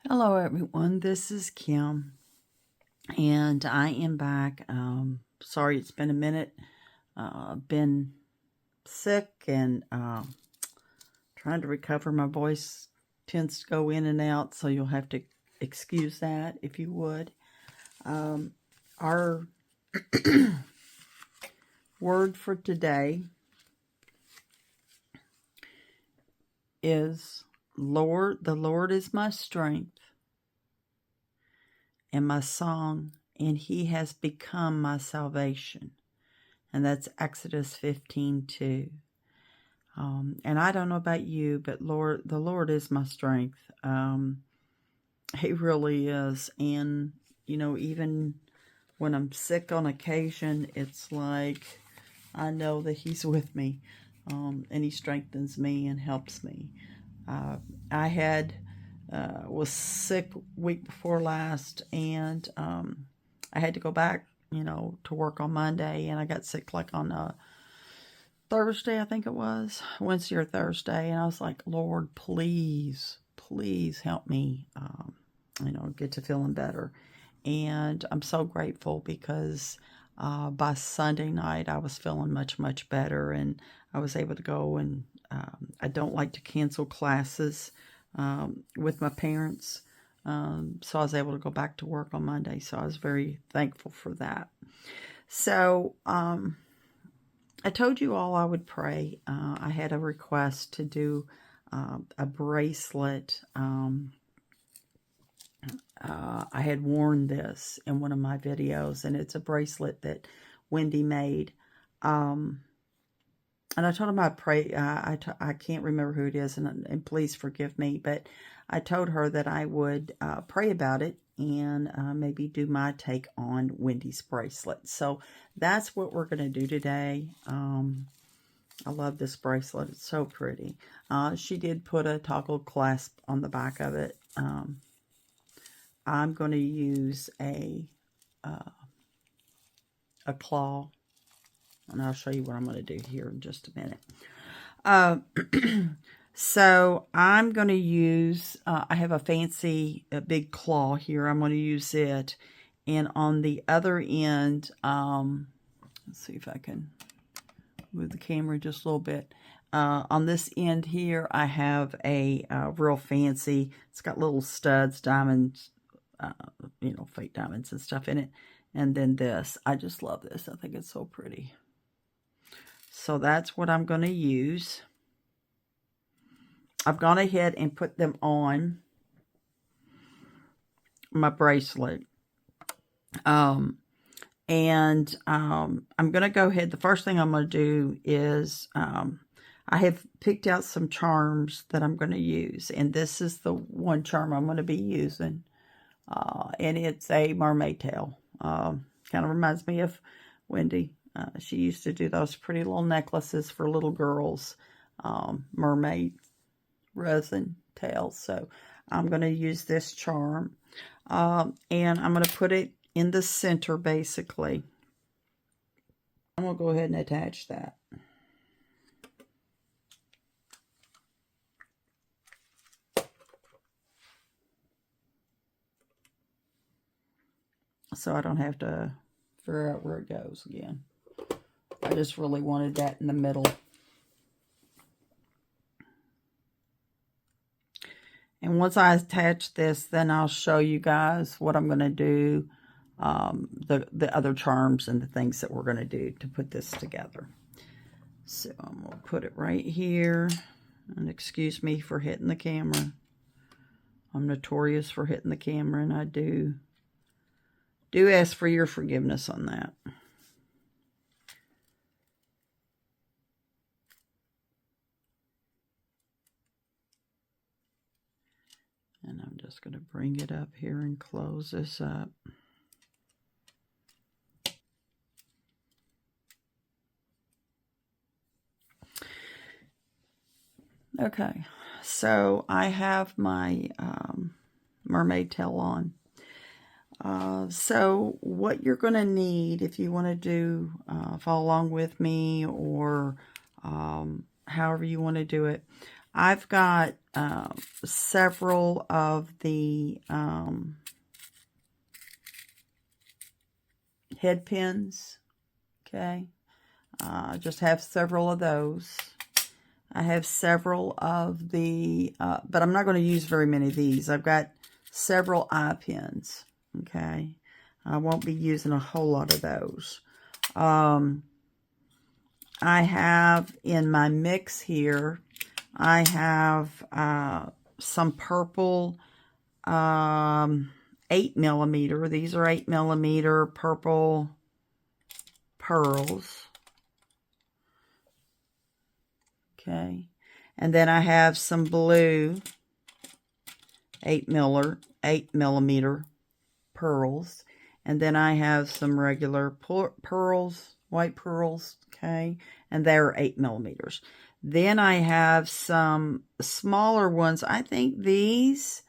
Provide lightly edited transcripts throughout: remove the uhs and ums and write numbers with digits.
Hello, everyone. This is Kim, and I am back. Sorry it's been a minute. Been sick and trying to recover. My voice tends to go in and out, so you'll have to excuse that if you would. Our word for today is Lord. The Lord is my strength and my song, and he has become my salvation. And that's Exodus 15:2. And I don't know about you, but the Lord is my strength. He really is. And, even when I'm sick on occasion, it's like I know that he's with me. And he strengthens me and helps me. I was sick week before last, and I had to go back, to work on Monday, and I got sick like on Thursday, I think it was, Wednesday or Thursday, and I was like, Lord, please, please help me, get to feeling better. And I'm so grateful because by Sunday night, I was feeling much, much better, and I was able to go, and I don't like to cancel classes with my parents, so I was able to go back to work on Monday, so I was very thankful for that. So, I told you all I would pray. I had a request to do a bracelet. I had worn this in one of my videos, and it's a bracelet that Wendy made. And I told him I'd pray. I can't remember who it is, and please forgive me, but I told her that I would pray about it and maybe do my take on Wendy's bracelet. So that's what we're going to do today. I love this bracelet. It's so pretty. She did put a toggle clasp on the back of it. I'm going to use a claw, and I'll show you what I'm going to do here in just a minute. So I'm going to use, I have a big claw here. I'm going to use it. And on the other end, let's see if I can move the camera just a little bit. On this end here, I have a real fancy, it's got little studs, diamonds, fake diamonds and stuff in it. And then this, I just love this. I think it's so pretty. So that's what I'm going to use. I've gone ahead and put them on my bracelet. I'm going to go ahead. The first thing I'm going to do is I have picked out some charms that I'm going to use. And this is the one charm I'm going to be using. And it's a mermaid tail. Kind of reminds me of Wendy. She used to do those pretty little necklaces for little girls. Mermaid resin tails. So I'm going to use this charm. And I'm going to put it in the center, basically. I'm going to go ahead and attach that. So I don't have to figure out where it goes again. I just really wanted that in the middle. And once I attach this, then I'll show you guys what I'm going to do, the other charms and the things that we're going to do to put this together. So I'm going to put it right here. And excuse me for hitting the camera. I'm notorious for hitting the camera, and I do ask for your forgiveness on that. And I'm just going to bring it up here and close this up. Okay, so I have my mermaid tail on. So what you're going to need, if you want to do follow along with me, or however you want to do it, I've got several of the head pins. Okay. I just have several of those. I have several of the, but I'm not going to use very many of these. I've got several eye pins. Okay. I won't be using a whole lot of those. I have in my mix here, I have some purple 8mm. These are 8mm purple pearls. Okay. And then I have some blue 8mm pearls. And then I have some regular pearls, white pearls, okay? And they're 8mm. Then I have some smaller ones. I think these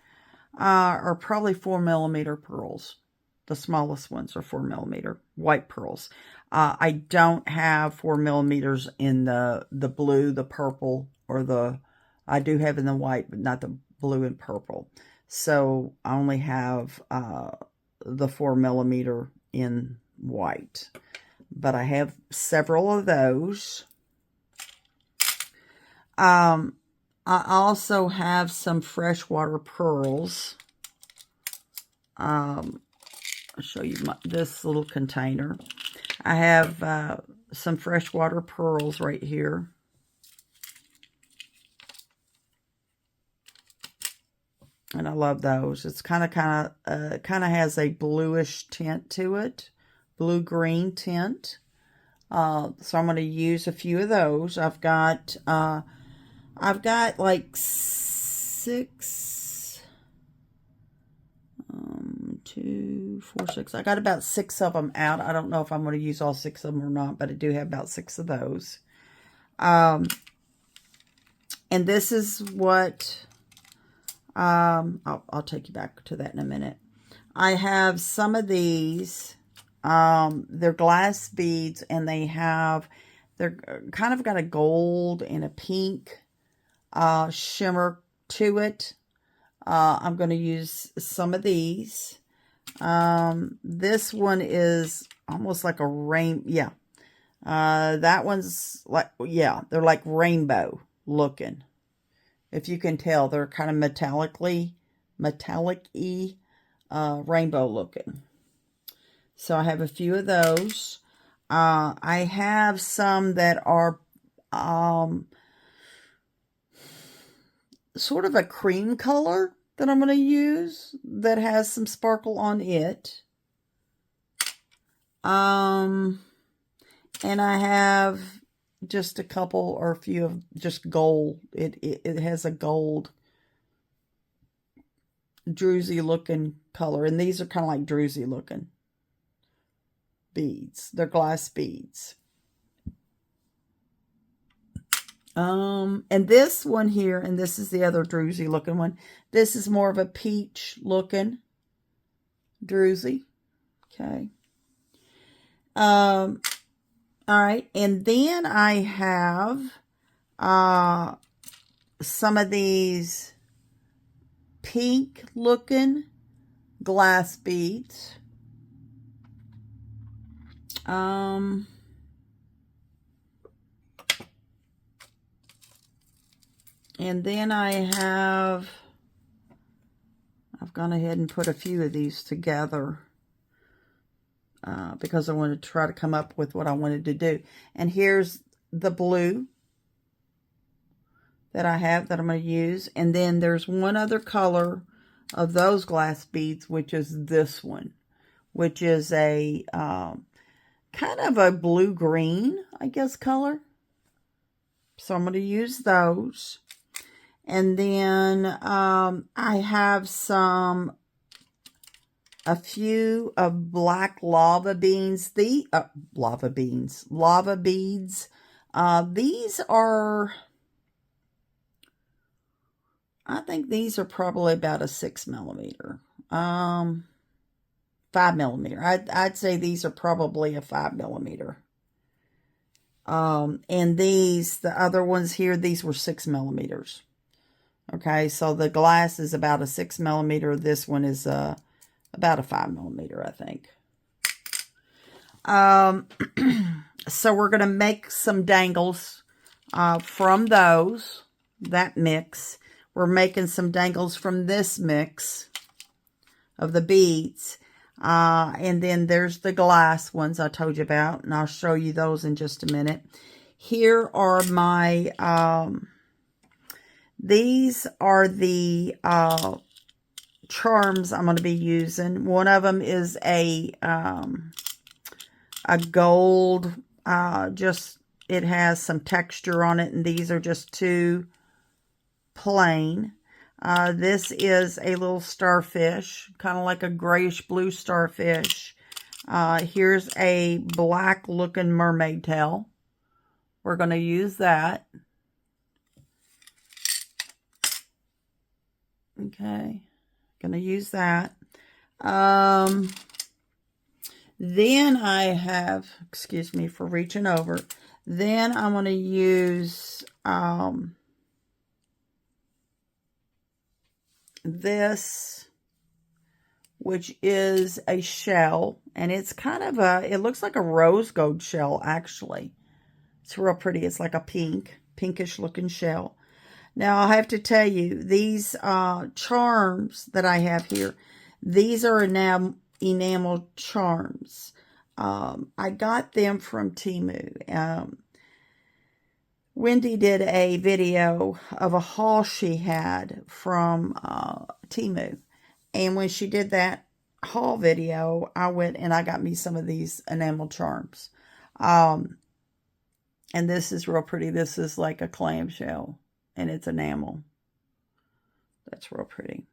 are probably 4mm pearls. The smallest ones are 4mm white pearls. I don't have 4mm in the blue, the purple, or I do have in the white, but not the blue and purple. So I only have the 4mm in white. But I have several of those. I also have some freshwater pearls. I'll show you this little container. I have some freshwater pearls right here. And I love those. It's kind of has a bluish tint to it, blue-green tint. So I'm going to use a few of those. I've got like 6, 2, 4, 6. I got about 6 of them out. I don't know if I'm going to use all 6 of them or not, but I do have about 6 of those. And this is what, I'll take you back to that in a minute. I have some of these, they're glass beads, and they're kind of got a gold and a pink shimmer to it. I'm going to use some of these. This one is almost like a that one's like, they're like rainbow looking. If you can tell, they're kind of metallic-y, rainbow looking. So I have a few of those. I have some that are sort of a cream color that I'm going to use that has some sparkle on it. And I have just a couple or a few of just gold. It has a gold druzy looking color, and these are kind of like druzy looking beads. They're glass beads. And this one here, and this is the other druzy looking one. This is more of a peach looking druzy. Okay. All right. And then I have, some of these pink looking glass beads. And then I've gone ahead and put a few of these together because I wanted to try to come up with what I wanted to do. And here's the blue that I have that I'm going to use. And then there's one other color of those glass beads, which is this one, which is a kind of a blue-green, I guess, color. So I'm going to use those. And then I have a few of black lava beads. Lava beads. These are, I think these are probably about a 6mm. 5mm. I'd say these are probably a 5mm. And these, the other ones here, these were 6mm. Okay, so the glass is about a 6 millimeter. This one is about a 5 millimeter, I think. So we're going to make some dangles from that mix. We're making some dangles from this mix of the beads. And then there's the glass ones I told you about, and I'll show you those in just a minute. Here are my, these are the charms I'm going to be using. One of them is a gold, just, it has some texture on it, and these are just two plain. This is a little starfish, kind of like a grayish blue starfish. Here's a black looking mermaid tail. We're going to use that. Okay, going to use that. Then I have, excuse me for reaching over, then I'm going to use this, which is a shell, and it's kind of it looks like a rose gold shell, actually. It's real pretty. It's like a pinkish looking shell. Now, I have to tell you, these charms that I have here, these are enamel charms. I got them from Temu. Wendy did a video of a haul she had from Temu. And when she did that haul video, I went and I got me some of these enamel charms. And this is real pretty. This is like a clamshell, and it's enamel. That's real pretty.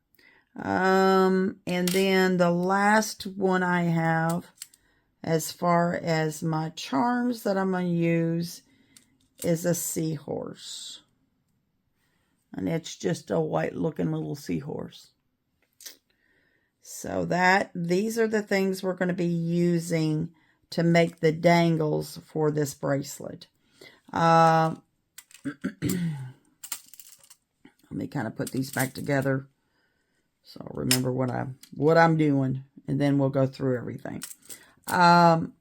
And then the last one I have, as far as my charms that I'm going to use, is a seahorse. And it's just a white looking little seahorse. So these are the things we're going to be using to make the dangles for this bracelet. Let me kind of put these back together so I'll remember what I'm doing, and then we'll go through everything. And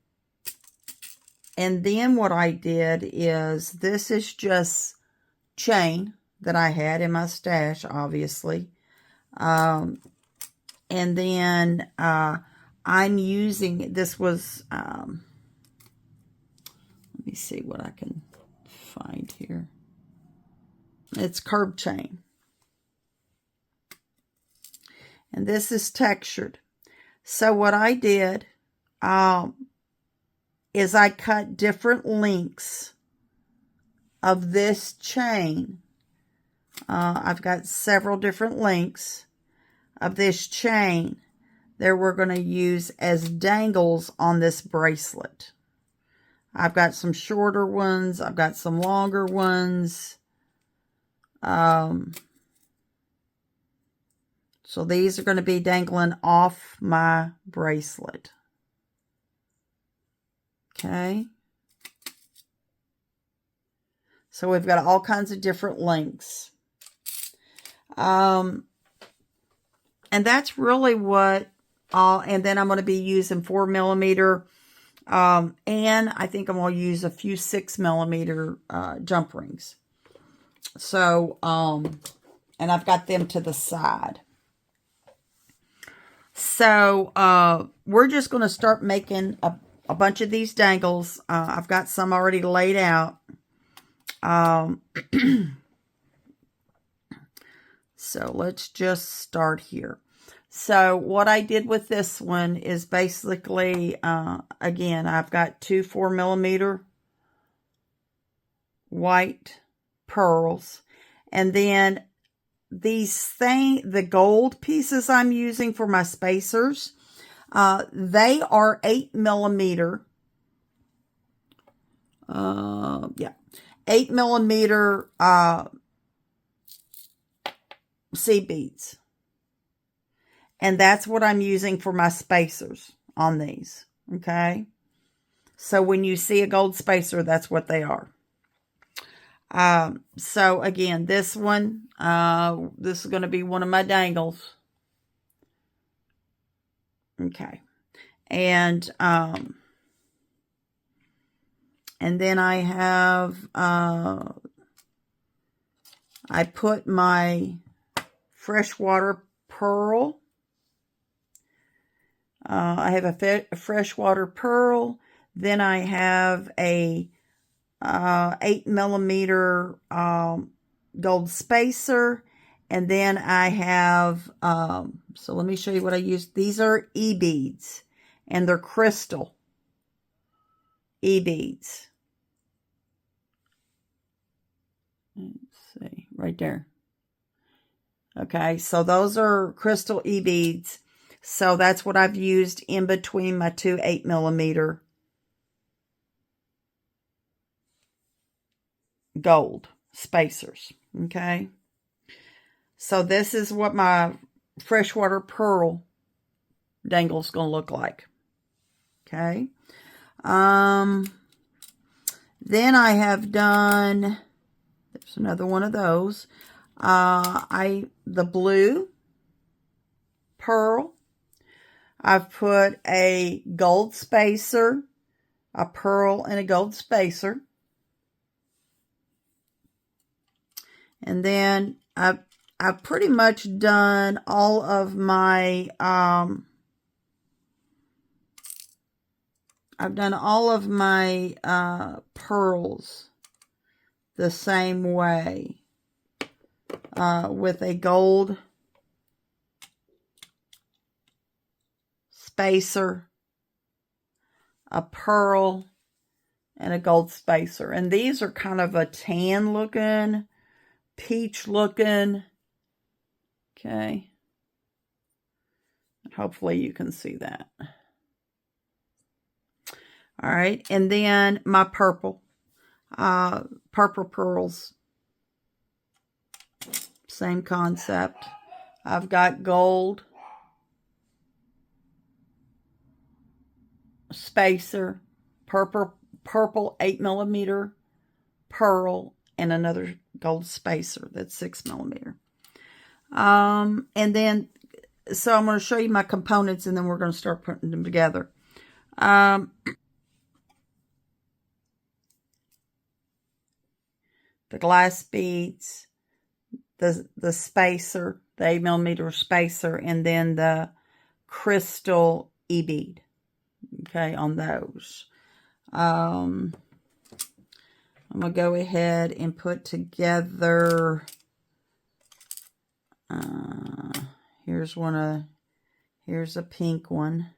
then what I did is, this is just chain that I had in my stash, obviously. And then I'm using, this was, let me see what I can find here. It's curb chain. And this is textured. So what I did is I cut different lengths of this chain. I've got several different lengths of this chain that we're going to use as dangles on this bracelet. I've got some shorter ones. I've got some longer ones. So these are going to be dangling off my bracelet. Okay. So we've got all kinds of different lengths. And that's really what and then I'm going to be using 4 millimeter. And I think I'm going to use a few 6 millimeter jump rings. So, and I've got them to the side. So, we're just going to start making a bunch of these dangles. I've got some already laid out. So let's just start here. So what I did with this one is basically, again, I've got two 4 millimeter white pearls. And then the gold pieces I'm using for my spacers, they are 8 millimeter. 8 millimeter seed beads. And that's what I'm using for my spacers on these. Okay. So when you see a gold spacer, that's what they are. So again, this one, this is going to be one of my dangles. Okay. And then I have, I put my freshwater pearl. I have a freshwater pearl. Then I have a 8mm gold spacer. And then I have, so let me show you what I used. These are E-beads, and they're crystal E-beads. Let's see, right there. Okay, so those are crystal E-beads. So that's what I've used in between my two 8mm gold spacers. Okay. So this is what my freshwater pearl dangle is going to look like. Okay. Then I have done, there's another one of those. The blue pearl. I've put a gold spacer, a pearl, and a gold spacer. And then I've pretty much done all of my, pearls the same way, with a gold spacer, a pearl, and a gold spacer. And these are kind of a tan looking, peach looking. Okay. Hopefully you can see that. All right. And then my purple pearls. Same concept. I've got gold spacer, purple 8mm pearl, and another gold spacer that's 6mm. And then, so I'm going to show you my components, and then we're going to start putting them together. The glass beads, the spacer, the 8mm spacer, and then the crystal E-bead. Okay, on those. I'm going to go ahead and put together, here's a pink one.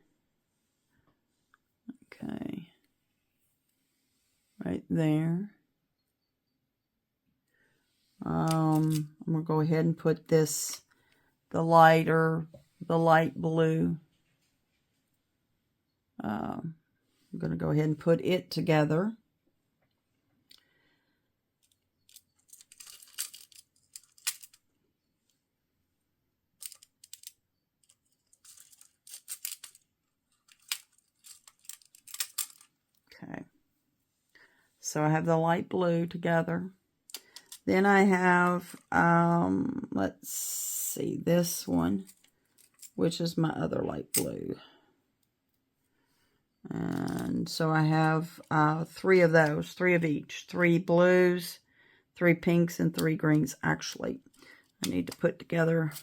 Okay. Right there. I'm going to go ahead and put this, the light blue. I'm going to go ahead and put it together. Okay. So I have the light blue together. Then I have, let's see, this one, which is my other light blue. And so I have 3 of those, 3 of each, 3 blues, 3 pinks, and 3 greens. Actually, I need to put together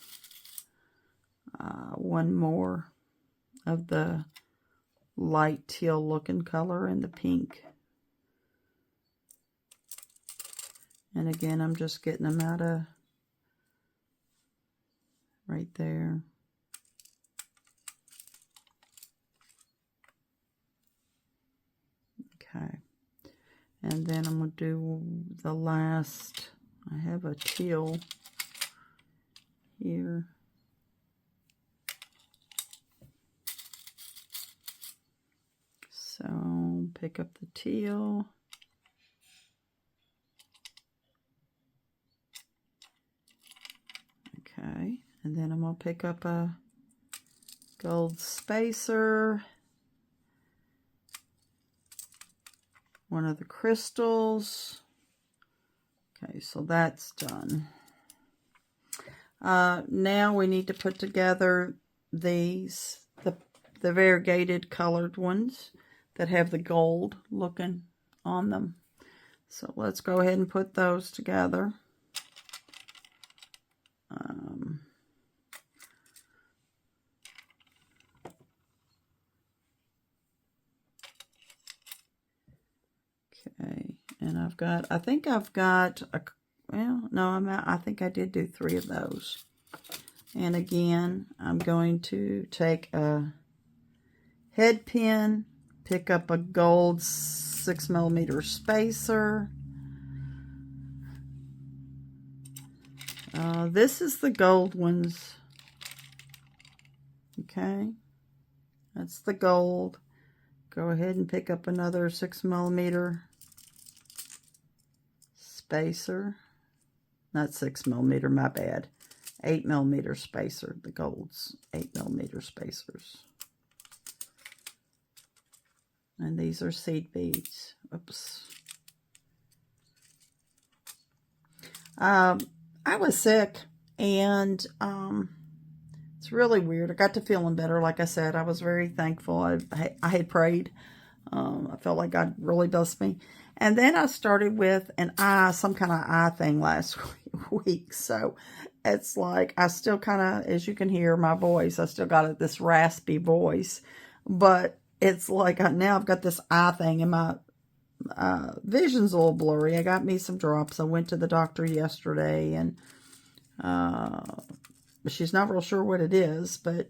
one more of the light teal looking color and the pink. And again, I'm just getting them out of right there. Okay. And then I'm going to do the last, I have a teal here. So pick up the teal. Okay, and then I'm going to pick up a gold spacer, one of the crystals, Okay, so that's done. Now we need to put together these, the variegated colored ones that have the gold looking on them. So let's go ahead and put those together. Okay, and I think I've got well, no, I think I did do 3 of those. And again, I'm going to take a head pin, pick up a gold 6mm spacer. This is the gold ones. Okay, that's the gold. Go ahead and pick up another 6mm spacer. Not 6mm, my bad. 8mm spacer. The gold's 8mm spacers. And these are seed beads. Oops. I was sick, and it's really weird. I got to feeling better. Like I said, I was very thankful. I had prayed. I felt like God really blessed me. And then I started with some kind of eye thing last week. So it's like I still kind of, as you can hear my voice, I still got this raspy voice. But it's like now I've got this eye thing, and my vision's a little blurry. I got me some drops. I went to the doctor yesterday, and she's not real sure what it is, but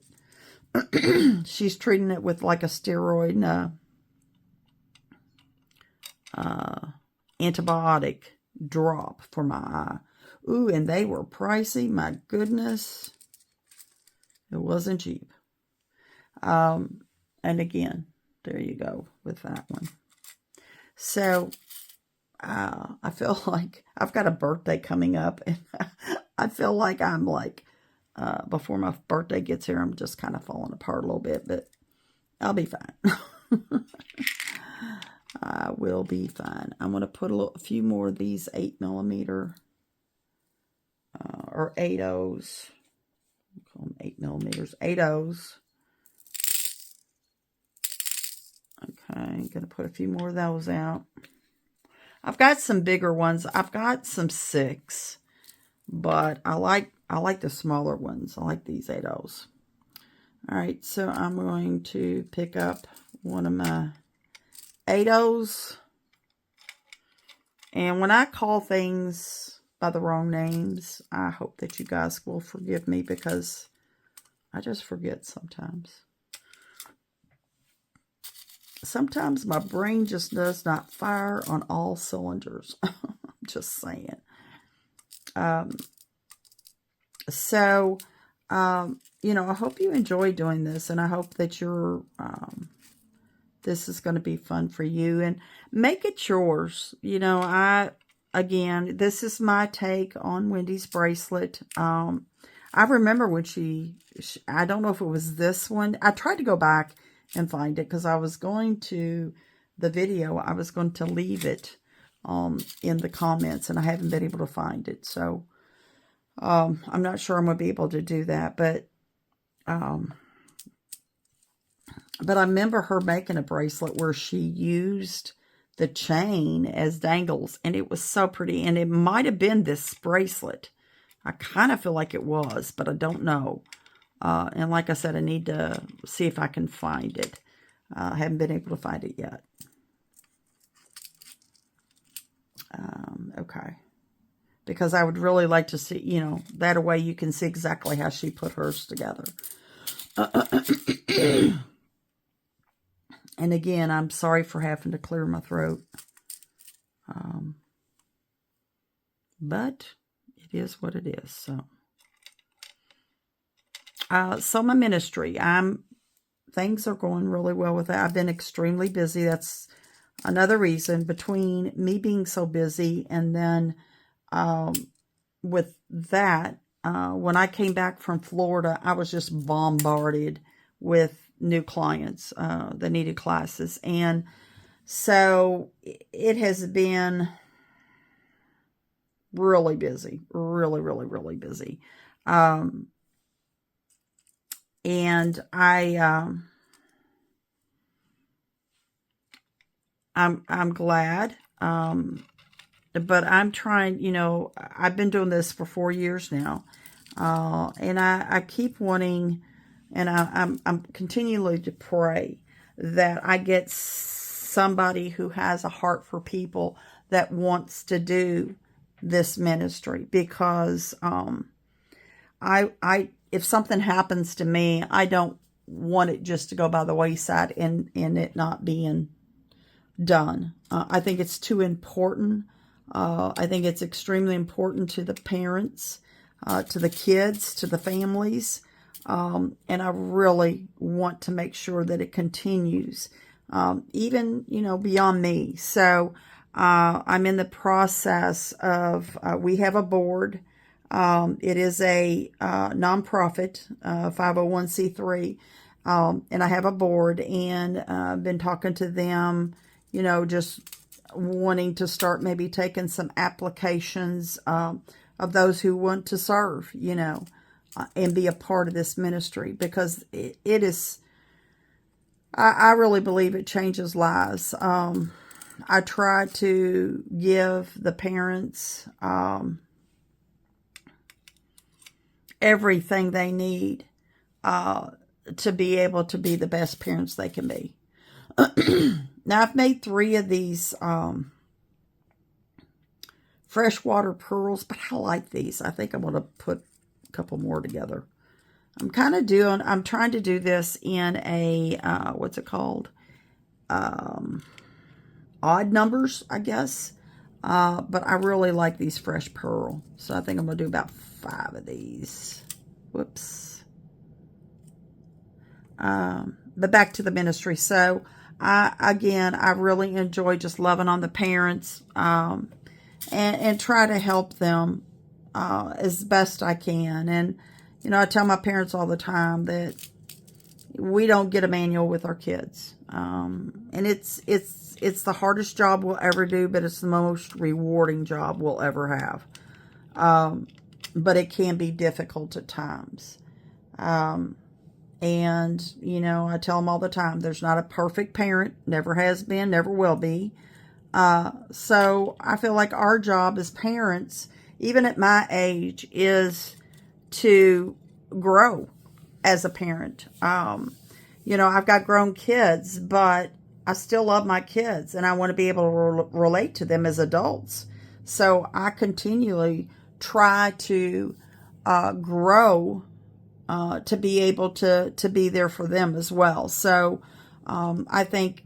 she's treating it with like a steroid antibiotic drop for my eye. Ooh, and they were pricey. My goodness. It wasn't cheap. And again, there you go with that one. So, I feel like I've got a birthday coming up, and I feel like I'm like, before my birthday gets here, I'm just kind of falling apart a little bit, but I'll be fine. I will be fine. I'm going to put a few more of these 8mm or 8/0s. Call them 8mm, 8/0s. Okay, I'm going to put a few more of those out. I've got some bigger ones. I've got some 6, but I like the smaller ones. I like these 8/0s. All right, so I'm going to pick up one of my 8/0s. And when I call things by the wrong names, I hope that you guys will forgive me, because I just forget sometimes. Sometimes my brain just does not fire on all cylinders. I'm just saying. You know, I hope you enjoy doing this, and I hope that you're, this is going to be fun for you, and make it yours. You know, again, this is my take on Wendy's bracelet. I remember when I don't know if it was this one. I tried to go back and find it, because I was going to, the video, I was going to leave it in the comments, and I haven't been able to find it. So I'm not sure I'm going to be able to do that, but I remember her making a bracelet where she used the chain as dangles, and it was so pretty, and it might have been this bracelet. I kind of feel like it was, but I don't know. And like I said, I need to see if I can find it. I haven't been able to find it yet. Okay. Because I would really like to see, you know, that way you can see exactly how she put hers together. And again, I'm sorry for having to clear my throat. But it is what it is, so. So my ministry, things are going really well with that. I've been extremely busy. That's another reason, between me being so busy and then with that, when I came back from Florida, I was just bombarded with new clients that needed classes. And so it has been really busy, really, really, really busy. Um, and I'm glad. But I'm trying, I've been doing this for 4 years now. And I keep wanting, and I'm continually to pray that I get somebody who has a heart for people that wants to do this ministry, because I if something happens to me, I don't want it just to go by the wayside and it not being done. I think it's too important. I think it's extremely important to the parents, to the kids, to the families. And I really want to make sure that it continues, even, beyond me. So I'm in the process of, we have a board. It is a nonprofit, 501c3. And I have a board, and I've been talking to them, just wanting to start maybe taking some applications of those who want to serve, and be a part of this ministry, because it is, I really believe it changes lives. I try to give the parents everything they need to be able to be the best parents they can be. Now, I've made 3 of these freshwater pearls, but I like these. I think I'm going to put a couple more together. I'm trying to do this in a, what's it called? Odd numbers, I guess. But I really like these fresh pearl. So I think I'm going to do about 5 of these. Whoops. But back to the ministry. So, I really enjoy just loving on the parents, and try to help them as best I can. And, I tell my parents all the time that we don't get a manual with our kids. And it's the hardest job we'll ever do, but it's the most rewarding job we'll ever have. But it can be difficult at times. And, I tell them all the time, there's not a perfect parent, never has been, never will be. So I feel like our job as parents, even at my age, is to grow as a parent. I've got grown kids, but I still love my kids, and I want to be able to relate to them as adults. So I continually try to grow, to be able to be there for them as well. So I think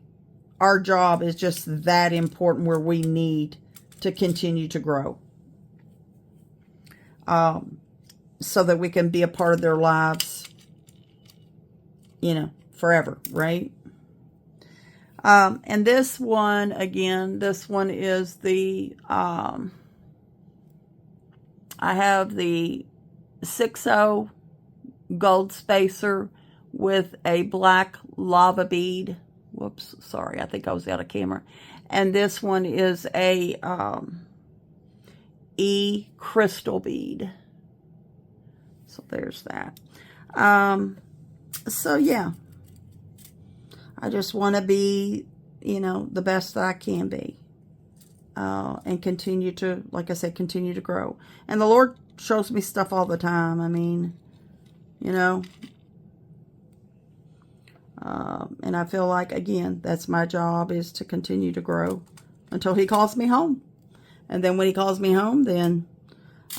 our job is just that important, where we need to continue to grow, so that we can be a part of their lives, forever, right? And this one, again, this one is the, I have the 6-0 gold spacer with a black lava bead. Whoops, sorry, I think I was out of camera. And this one is a E crystal bead. So there's that. So yeah, I just want to be, the best that I can be. And continue to, like I said, continue to grow. And the Lord shows me stuff all the time. I mean, and I feel like, again, that's my job, is to continue to grow until He calls me home. And then when He calls me home, then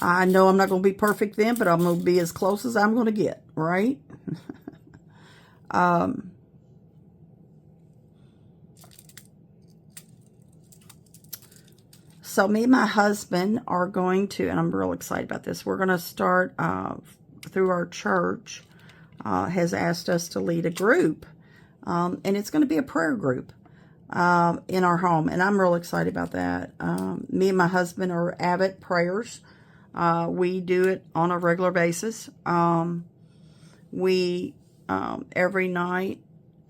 I know I'm not going to be perfect then, but I'm going to be as close as I'm going to get, right? So me and my husband are going to, and I'm real excited about this, we're going to start, through our church, has asked us to lead a group. And it's going to be a prayer group in our home. And I'm real excited about that. Me and my husband are avid prayers. We do it on a regular basis. We, every night,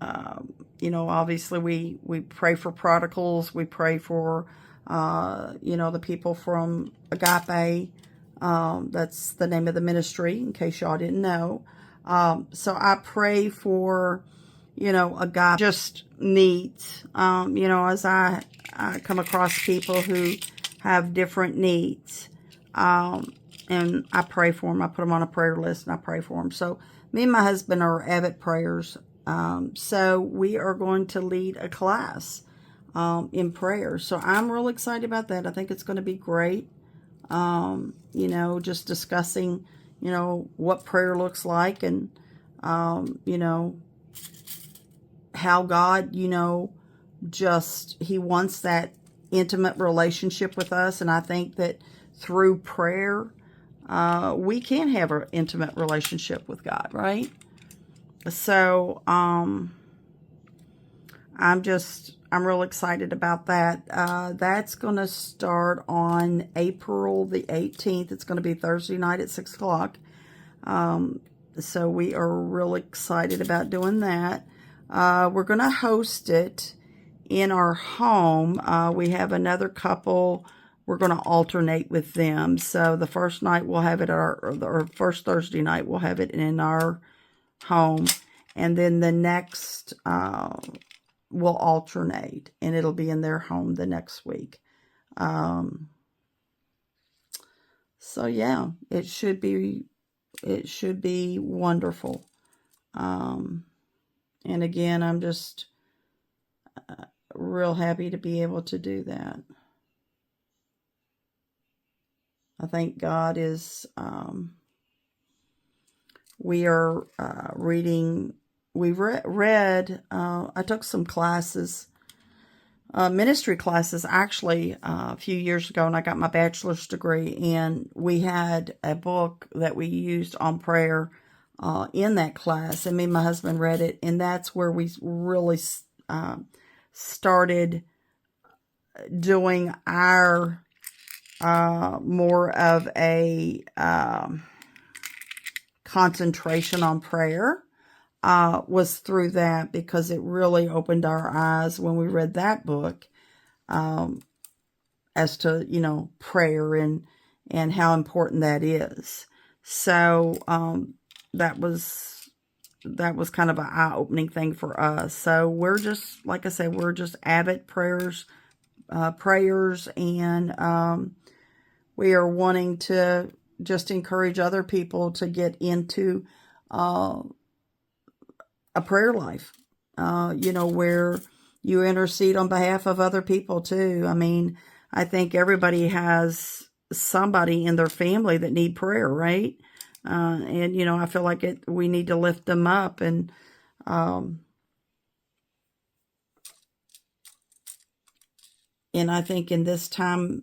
obviously we pray for prodigals. We pray for the people from Agape. That's the name of the ministry, in case y'all didn't know. So I pray for, Agape just needs, as I come across people who have different needs. And I pray for them. I put them on a prayer list and I pray for them. So me and my husband are avid prayers. So we are going to lead a class in prayer. So I'm real excited about that. I think it's going to be great. Just discussing, what prayer looks like and, how God, He wants that intimate relationship with us. And I think that through prayer, we can have an intimate relationship with God, right? So, I'm real excited about that. That's going to start on April the 18th. It's going to be Thursday night at 6 o'clock. So we are real excited about doing that. We're going to host it in our home. We have another couple. We're going to alternate with them. So the first night we'll have it at or first Thursday night we'll have it in our home. And then the next we'll alternate, and it'll be in their home the next week. So yeah, it should be wonderful. And again, I'm just real happy to be able to do that. I think God is, we are reading, we've read, I took some classes, ministry classes actually a few years ago, and I got my bachelor's degree, and we had a book that we used on prayer in that class, and me and my husband read it, and that's where we really started doing our more of a concentration on prayer. Was through that, because it really opened our eyes when we read that book as to, prayer and how important that is. So that was kind of an eye-opening thing for us. So we're just, like I said, we're just avid prayers, and we are wanting to just encourage other people to get into a prayer life, where you intercede on behalf of other people too. I mean, I think everybody has somebody in their family that need prayer, right? And, I feel like we need to lift them up. And I think in this time,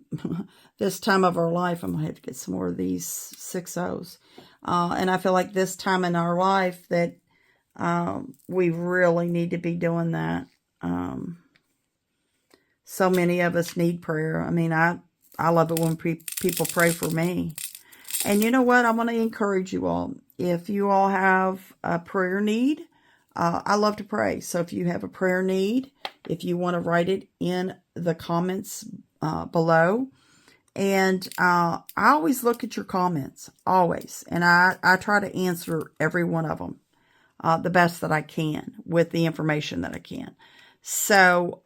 this time of our life, I'm going to have to get some more of these 6-0s. And I feel like this time in our life that we really need to be doing that. So many of us need prayer. I mean, I love it when people pray for me. And you know what? I want to encourage you all. If you all have a prayer need, I love to pray. So if you have a prayer need, if you want to write it in the comments below. And I always look at your comments, always. And I try to answer every one of them the best that I can with the information that I can. So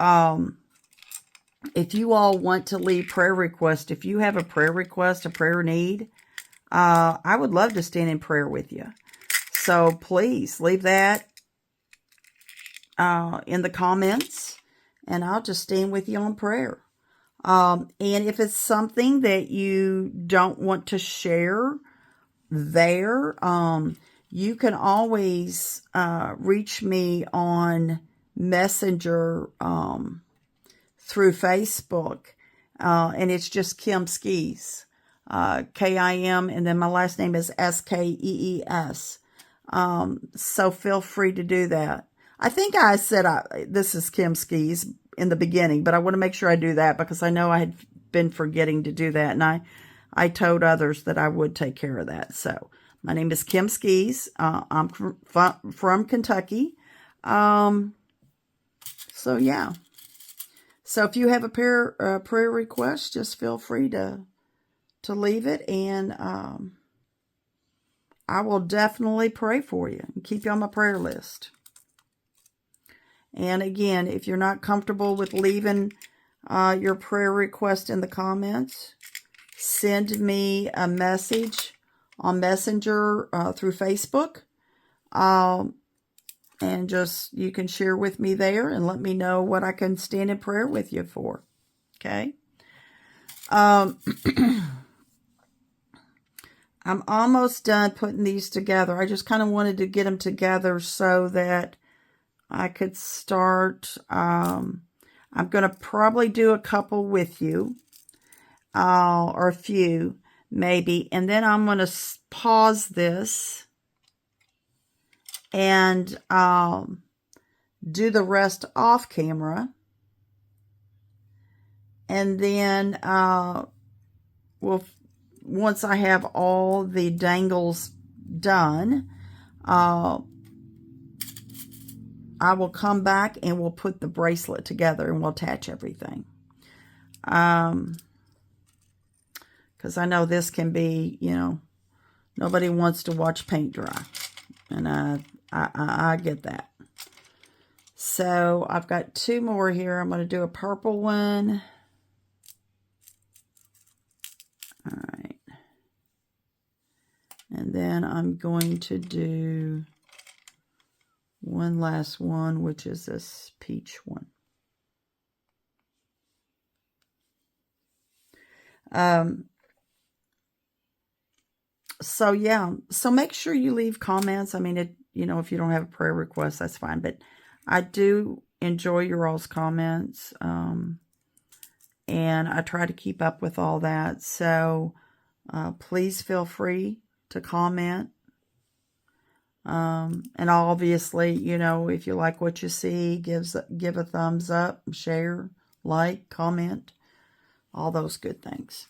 if you all want to leave prayer requests, if you have a prayer request, a prayer need, I would love to stand in prayer with you. So please leave that in the comments, and I'll just stand with you on prayer. And if it's something that you don't want to share there, you can always reach me on Messenger through Facebook, and it's just Kim Skees, Kim, and then my last name is Skees. So feel free to do that. I think I said this is Kim Skees in the beginning, but I want to make sure I do that, because I know I had been forgetting to do that, and I told others that I would take care of that. So my name is Kim Skees. I'm from Kentucky. So yeah. So if you have a prayer request, just feel free to leave it, and I will definitely pray for you and keep you on my prayer list. And again, if you're not comfortable with leaving your prayer request in the comments, send me a message on Messenger through Facebook. And just, you can share with me there and let me know what I can stand in prayer with you for. Okay? I'm almost done putting these together. I just kind of wanted to get them together so that I could start. I'm going to probably do a couple with you, or a few maybe, and then I'm going to pause this and do the rest off camera, and then once I have all the dangles done, I will come back and we'll put the bracelet together and we'll attach everything. Because I know this can be, nobody wants to watch paint dry. And I get that. So I've got two more here. I'm going to do a purple one. All right. And then I'm going to do one last one, which is this peach one. So yeah, so make sure you leave comments. I mean, if you don't have a prayer request, that's fine. But I do enjoy your all's comments. And I try to keep up with all that. So please feel free to comment. And obviously, if you like what you see, give a thumbs up, share, like, comment, all those good things.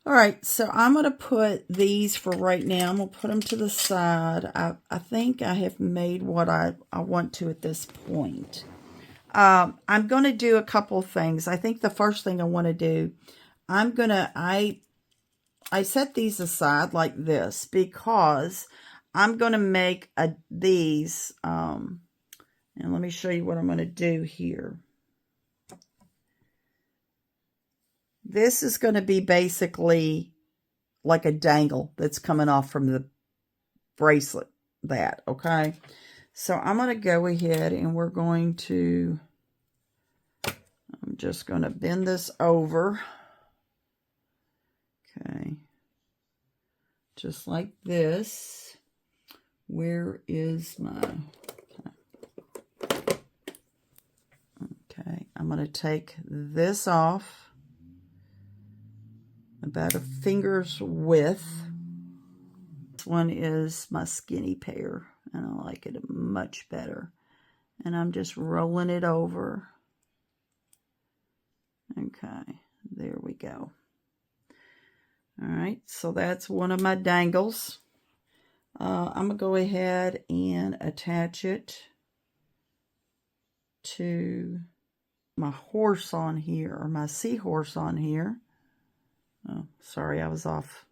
All right, so I'm going to put these for right now. I'm going to put them to the side. I think I have made what I want to at this point. I'm going to do a couple things. I think the first thing I want to do, I set these aside like this because I'm going to make these, and let me show you what I'm going to do here. This is going to be basically like a dangle that's coming off from the bracelet, okay? So I'm going to go ahead and I'm just going to bend this over. Okay. Just like this. Where is my... Okay, I'm going to take this off. About a finger's width. This one is my skinny pair, and I like it much better. And I'm just rolling it over. Okay, there we go. All right, so that's one of my dangles. I'm going to go ahead and attach it to my horse on here, or my seahorse on here. Oh, sorry, I was off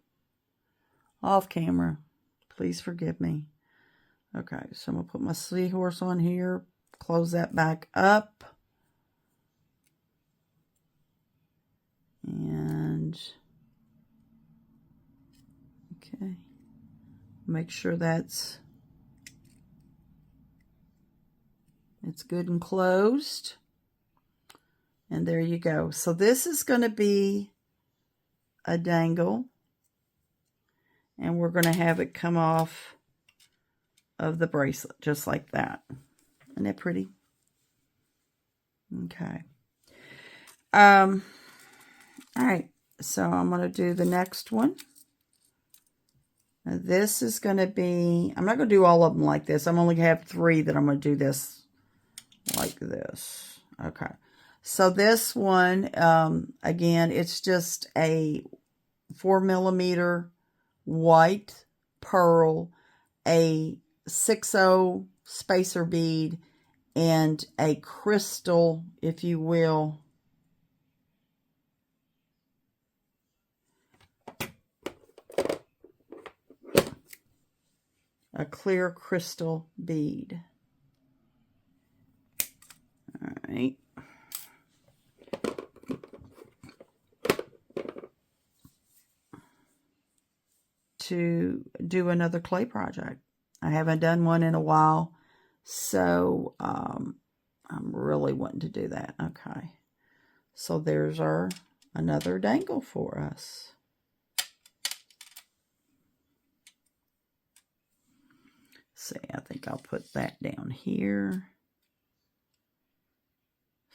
camera. Please forgive me. Okay, so I'm going to put my seahorse on here, close that back up. And, okay, make sure it's good and closed. And there you go. So this is going to be a dangle, and we're going to have it come off of the bracelet just like that. Isn't that pretty? Okay. All right, so I'm going to do the next one. Now this is going to be, I'm not going to do all of them like this. I'm only going to have 3 that I'm going to do this like this. Okay. So this one, again, it's just a 4mm white pearl, a 6/0 spacer bead, and a crystal, if you will, a clear crystal bead. All right. To do another clay project. I haven't done one in a while, so I'm really wanting to do that. Okay. So there's our another dangle for us. See, I think I'll put that down here.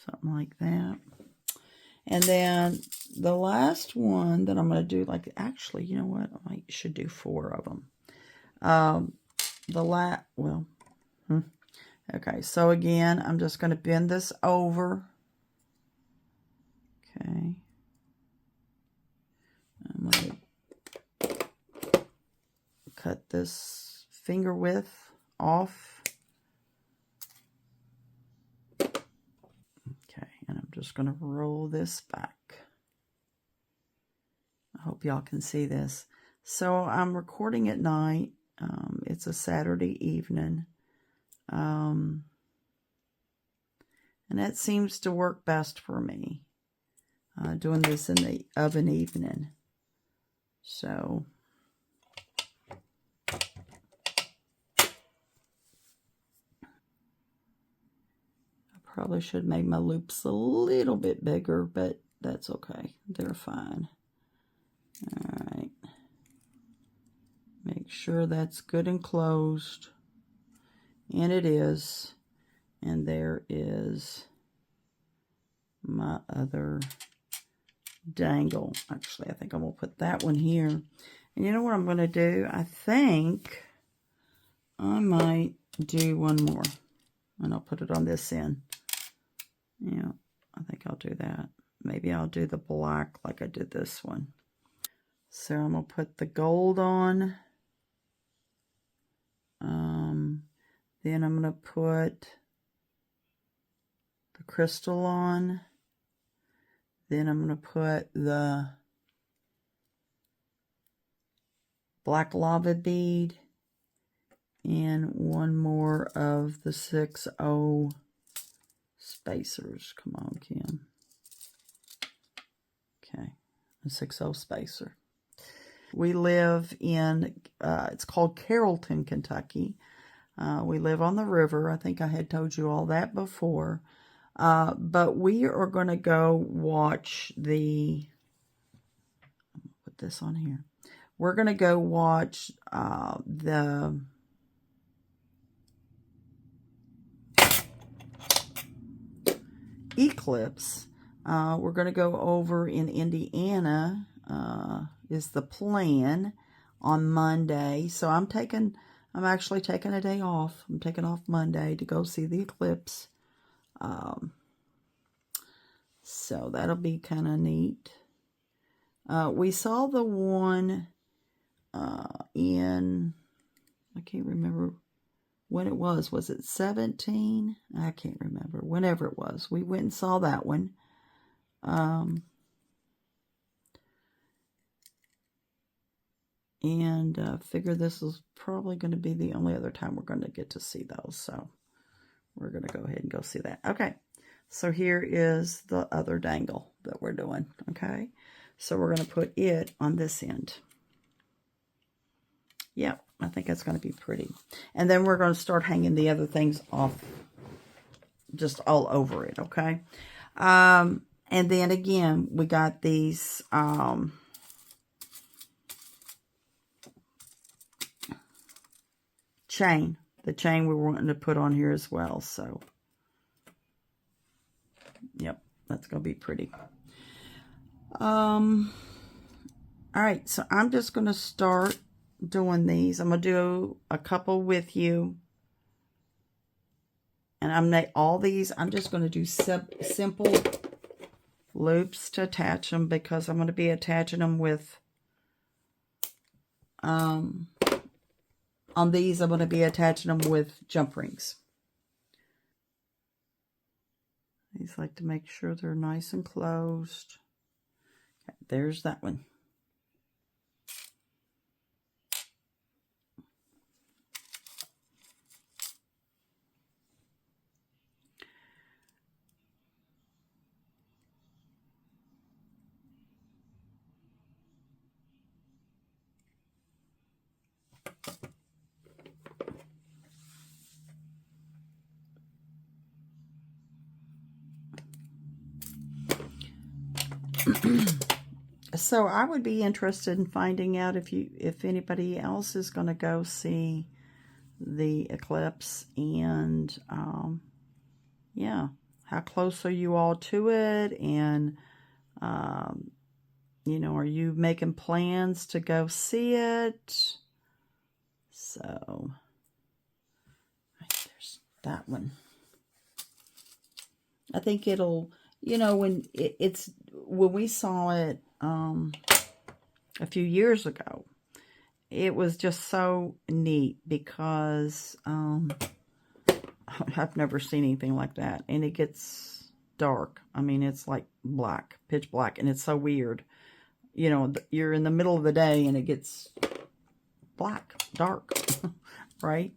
Something like that. And then the last one that I'm going to do, like, actually, you know what? I should do 4 of them. Okay, so again, I'm just going to bend this over. Okay. I'm going to cut this finger width off. Okay, and I'm just going to roll this back. I hope y'all can see this. So I'm recording at night. It's a Saturday evening. And that seems to work best for me. Doing this in the oven evening. So I probably should make my loops a little bit bigger, but that's okay. They're fine. All right. Make sure that's good and closed. And it is. And there is my other dangle. Actually, I think I'm going to put that one here. And you know what I'm going to do? I think I might do one more. And I'll put it on this end. Yeah, I think I'll do that. Maybe I'll do the black like I did this one. So I'm going to put the gold on. Then I'm going to put the crystal on. Then I'm going to put the black lava bead and one more of the 6/0 spacers. Come on, Kim. Okay, a 6/0 spacer. We live in, it's called Carrollton, Kentucky. We live on the river. I think I had told you all that before. But we are going to go watch the, put this on here. We're going to go watch the eclipse. We're going to go over in Indiana, is the plan, on Monday. So I'm actually taking a day off. I'm taking off Monday to go see the eclipse. So that'll be kind of neat. We saw the one in, I can't remember when it was. Was it 17? I can't remember. Whenever it was. We went and saw that one. And figure this is probably going to be the only other time we're going to get to see those. So we're going to go ahead and go see that. Okay. So here is the other dangle that we're doing. Okay. So we're going to put it on this end. Yep. I think that's going to be pretty. And then we're going to start hanging the other things off just all over it. Okay. And then again, we got these, chain. The chain we're wanting to put on here as well. So, yep, that's going to be pretty. All right, so I'm just going to start doing these. I'm going to do a couple with you. And all these, I'm just going to do simple loops to attach them because I'm going to be attaching them with, on these, I'm going to be attaching them with jump rings. These like to make sure they're nice and closed. Okay, there's that one. So I would be interested in finding out if anybody else is going to go see the eclipse, and yeah, how close are you all to it, and you know, are you making plans to go see it? So there's that one. I think it'll, you know, when when we saw it a few years ago, it was just so neat because I've never seen anything like that. And it gets dark. I mean, it's like black, pitch black, and it's so weird. You know, you're in the middle of the day and it gets black, dark, right?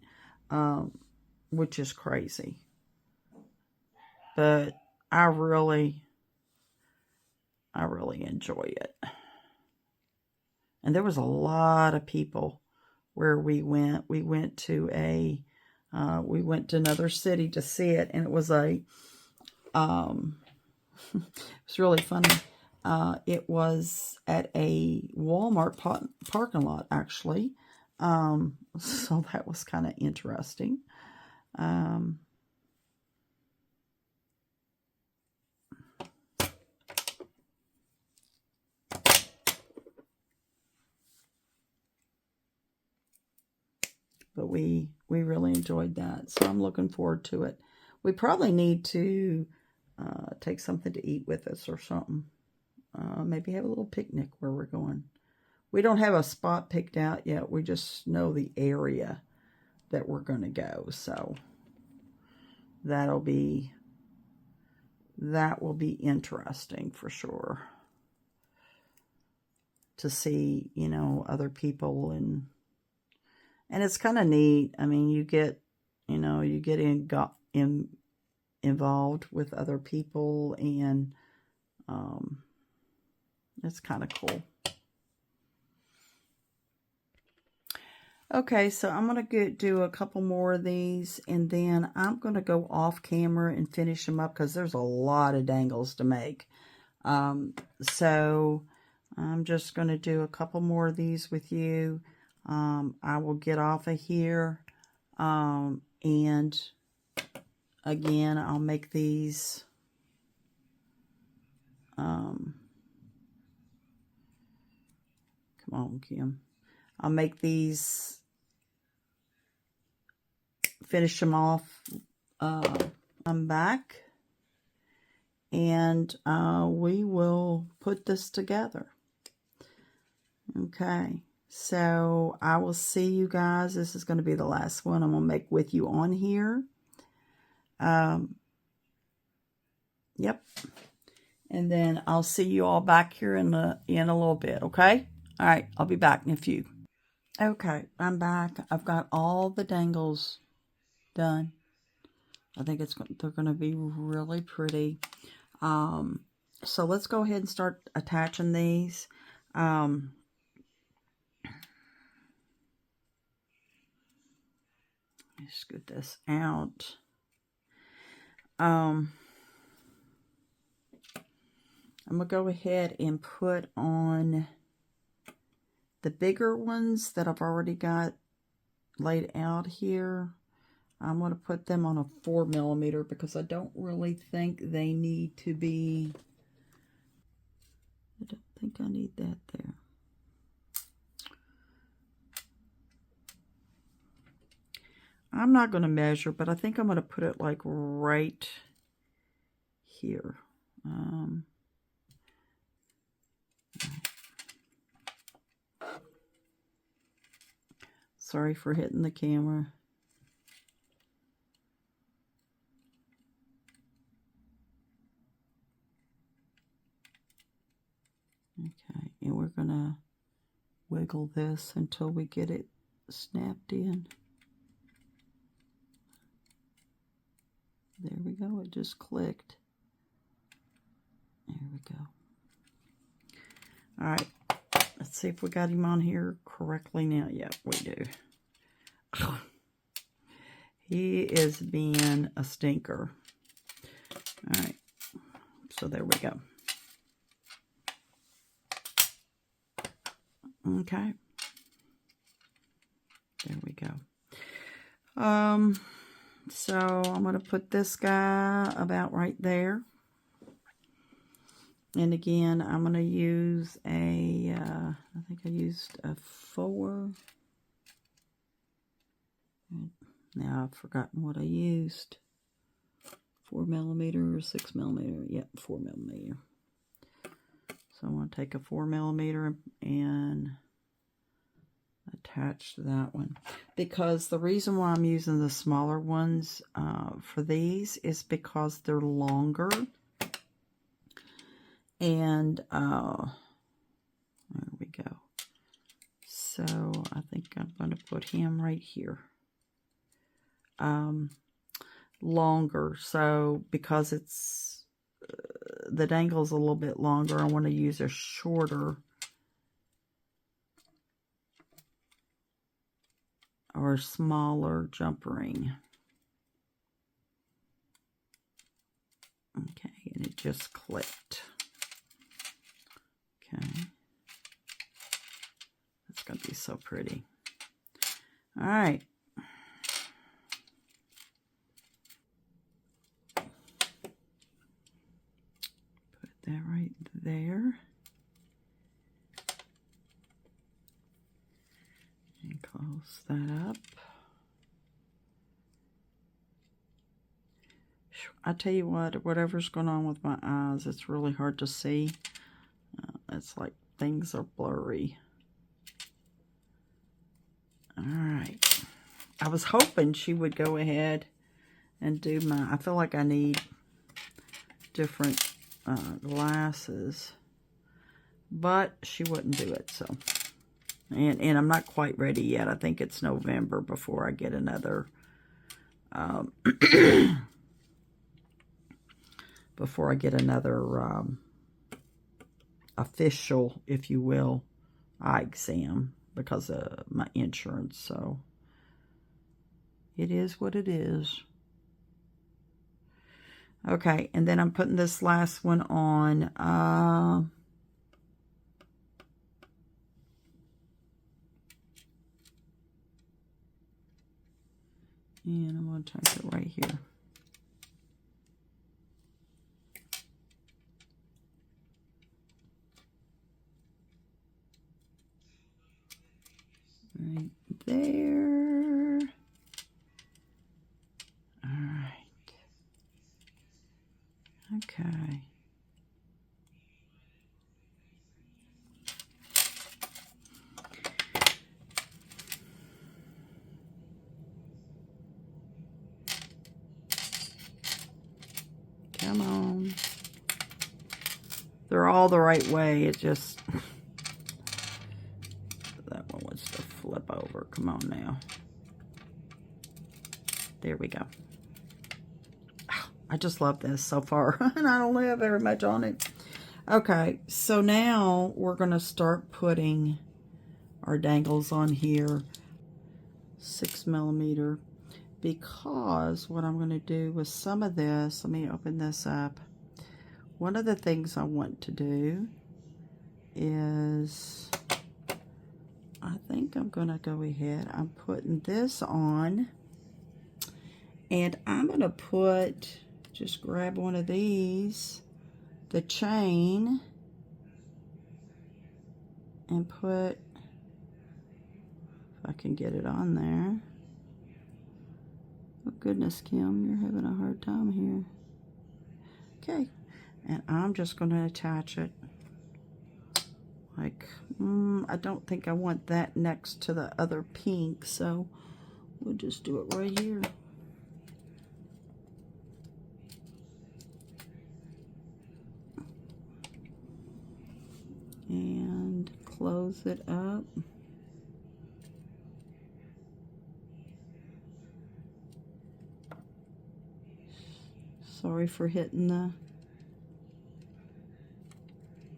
Which is crazy. But I really enjoy it. And there was a lot of people where we went. We went to another city to see it, and it was it was really funny. It was at a Walmart parking lot, actually. So that was kind of interesting. But we really enjoyed that, so I'm looking forward to it. We probably need to take something to eat with us or something. Maybe have a little picnic where we're going. We don't have a spot picked out yet. We just know the area that we're going to go. So that will be interesting for sure to see, you know, other people, and it's kind of neat. I mean, you get involved with other people, and it's kind of cool. Okay, so I'm going to do a couple more of these, and then I'm going to go off camera and finish them up because there's a lot of dangles to make. So I'm just going to do a couple more of these with you. I will get off of here, and again, I'll make these come on, Kim. I'll make these, finish them off. I'm back, and we will put this together. Okay, so I will see you guys. This is going to be the last one I'm going to make with you on here. Yep. And then I'll see you all back here in a little bit, okay? All right, I'll be back in a few. Okay, I'm back. I've got all the dangles done. I think they're going to be really pretty. So let's go ahead and start attaching these. Let's get this out. I'm going to go ahead and put on the bigger ones that I've already got laid out here. I'm going to put them on a 4mm because I don't really think they need to be, I don't think I need that there. I'm not going to measure, but I think I'm going to put it like right here. Sorry for hitting the camera. Okay, and we're going to wiggle this until we get it snapped in. There we go, it just clicked. There we go. All right, let's see if we got him on here correctly now. Yep, we do. He is being a stinker. All right, so there we go. Okay. There we go. So I'm going to put this guy about right there. And again, I'm going to use a, I think I used a 4. Now I've forgotten what I used. 4mm or 6mm? Yep, 4mm. So I'm going to take a 4mm and attach to that one. Because the reason why I'm using the smaller ones for these is because they're longer. And there we go. So I think I'm going to put him right here. Longer. So because it's the dangle's a little bit longer, I want to use a shorter or smaller jump ring. Okay, and it just clicked. Okay. That's going to be so pretty. All right. Put that right there. And close that up. I tell you what, whatever's going on with my eyes, it's really hard to see. It's like things are blurry. All right. I was hoping she would go ahead and do my, I feel like I need different glasses, but she wouldn't do it, so. And I'm not quite ready yet. I think it's November before I get another, before I get another official, if you will, eye exam because of my insurance. So it is what it is. Okay, and then I'm putting this last one on. And I'm going to attach it right here. Right there. All right. Okay. Come on. They're all the right way. It just... that one wants to flip over. Come on now. There we go. I just love this so far. And I don't have very much on it. Okay, so now we're going to start putting our dangles on here. 6mm. Because what I'm going to do with some of this, let me open this up. One of the things I want to do is, I think I'm going to go ahead. I'm putting this on. And I'm going to put, just grab one of these, the chain, and put, if I can get it on there. Oh goodness, Kim, you're having a hard time here. Okay, and I'm just going to attach it. Like, I don't think I want that next to the other pink, so we'll just do it right here. close it up. Sorry for hitting the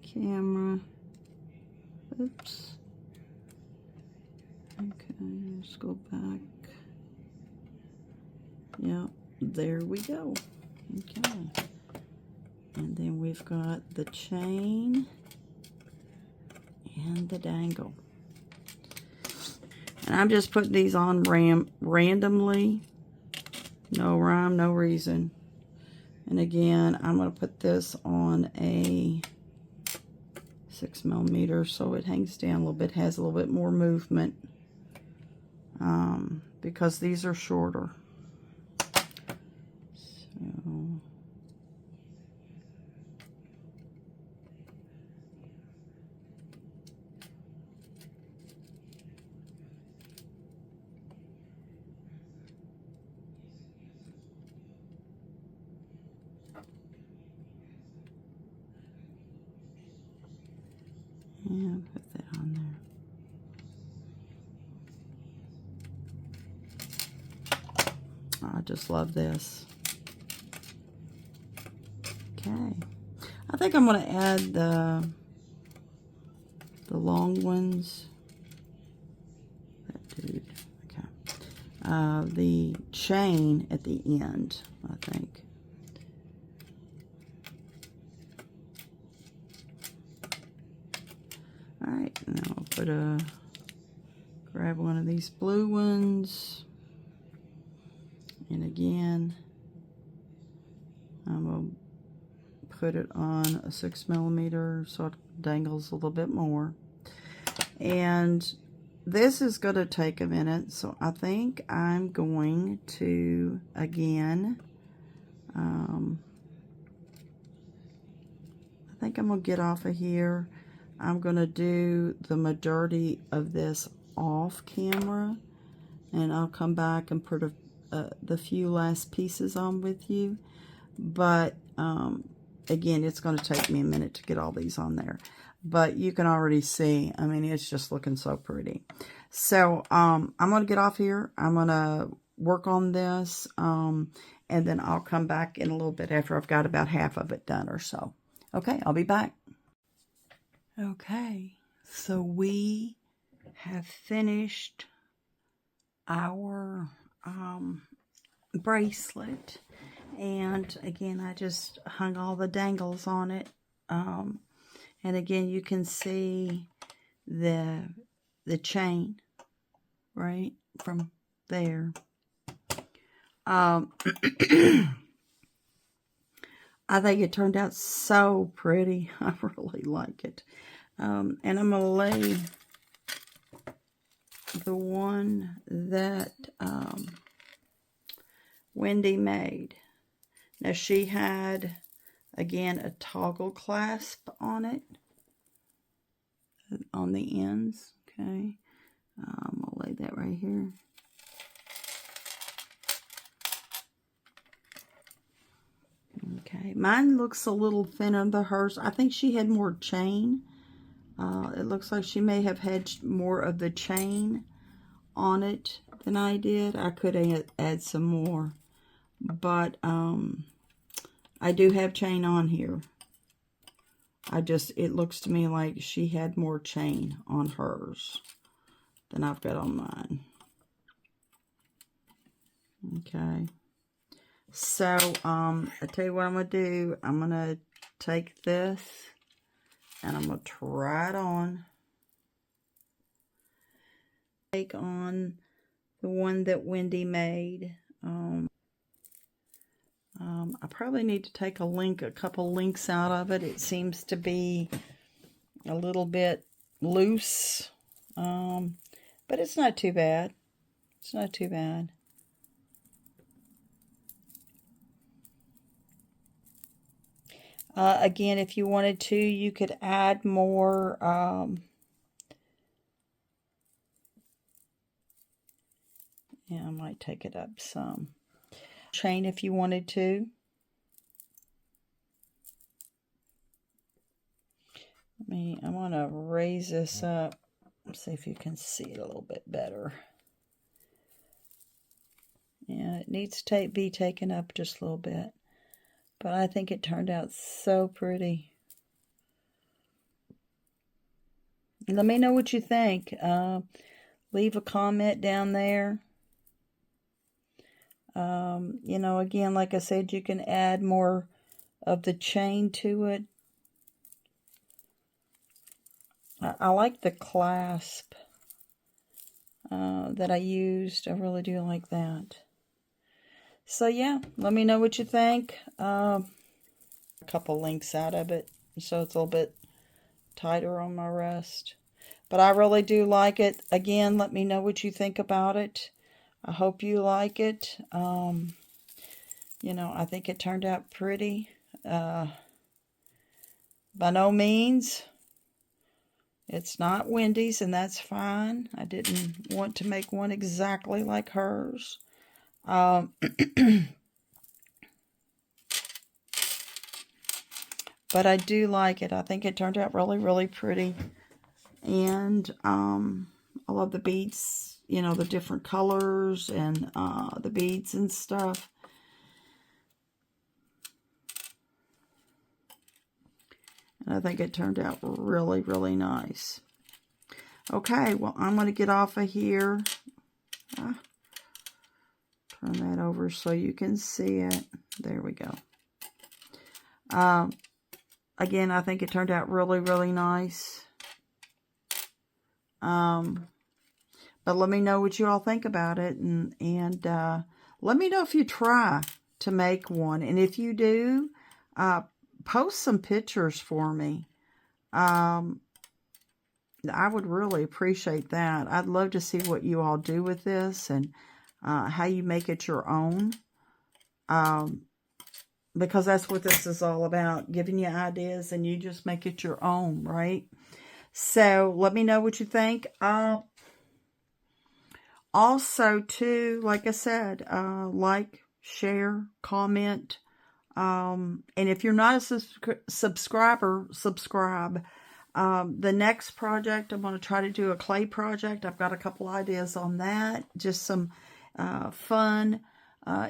camera. Oops. Okay, let's go back. Yep, there we go. Okay. And then we've got the chain and the dangle. And I'm just putting these on randomly. No rhyme, no reason. And again, I'm going to put this on a 6mm so it hangs down a little bit, has a little bit more movement, because these are shorter. So yeah, put that on there. I just love this. Okay. I think I'm going to add the long ones. That dude. Okay. The chain at the end, I think. Alright, now I'll put grab one of these blue ones. And again, I'm going to put it on a 6mm so it dangles a little bit more. And this is going to take a minute, so I think I'm going to, again, I think I'm going to get off of here. I'm going to do the majority of this off camera, and I'll come back and put the few last pieces on with you. But again, it's going to take me a minute to get all these on there. But you can already see, I mean, it's just looking so pretty. So I'm going to get off here. I'm going to work on this, and then I'll come back in a little bit after I've got about half of it done or so. Okay, I'll be back. Okay, so we have finished our bracelet. And again, I just hung all the dangles on it. And again, you can see the chain right from there. I think it turned out so pretty. I really like it. And I'm going to lay the one that Wendy made. Now she had, again, a toggle clasp on it, on the ends, okay. I'll lay that right here. Okay, mine looks a little thinner than hers. I think she had more chain. It looks like she may have had more of the chain on it than I did. I could add some more, but I do have chain on here. It looks to me like she had more chain on hers than I've got on mine. Okay. So, I tell you what I'm going to do. I'm going to take this and I'm going to try it on. Take on the one that Wendy made. I probably need to take a couple links out of it. It seems to be a little bit loose, but it's not too bad. It's not too bad. Again, if you wanted to, you could add more yeah, I might take it up some. Chain if you wanted to. I want to raise this up. See if you can see it a little bit better. Yeah, it needs to be taken up just a little bit. But I think it turned out so pretty. Let me know what you think. Leave a comment down there. You know, again, like I said, you can add more of the chain to it. I like the clasp that I used. I really do like that. So yeah, let me know what you think. A couple links out of it, so it's a little bit tighter on my wrist. But I really do like it. Again, let me know what you think about it. I hope you like it. You know, I think it turned out pretty. By no means, it's not Wendy's, and that's fine. I didn't want to make one exactly like hers. But I do like it. I think it turned out really, really pretty. And I love the beads, you know, the different colors and the beads and stuff. And I think it turned out really, really nice. Okay, well, I'm going to get off of here. Turn that over so you can see it. There we go. Again, I think it turned out really, really nice. But let me know what you all think about it. And let me know if you try to make one. And if you do, post some pictures for me. I would really appreciate that. I'd love to see what you all do with this and how you make it your own. Because that's what this is all about, giving you ideas and you just make it your own, right? So let me know what you think. Also, too, like I said, like, share, comment. And if you're not a subscriber, subscribe. The next project, I'm going to try to do a clay project. I've got a couple ideas on that. Just some fun.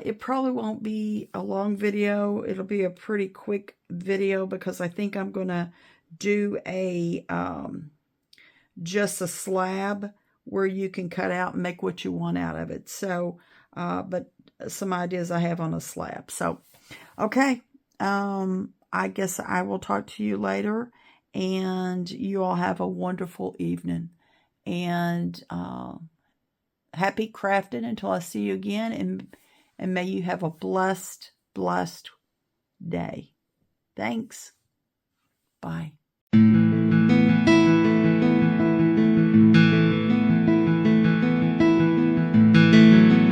It probably won't be a long video. It'll be a pretty quick video because I think I'm going to do a just a slab where you can cut out and make what you want out of it. So, but some ideas I have on a slab. So, okay. I guess I will talk to you later. And you all have a wonderful evening. And happy crafting until I see you again. And may you have a blessed, blessed day. Thanks. Bye.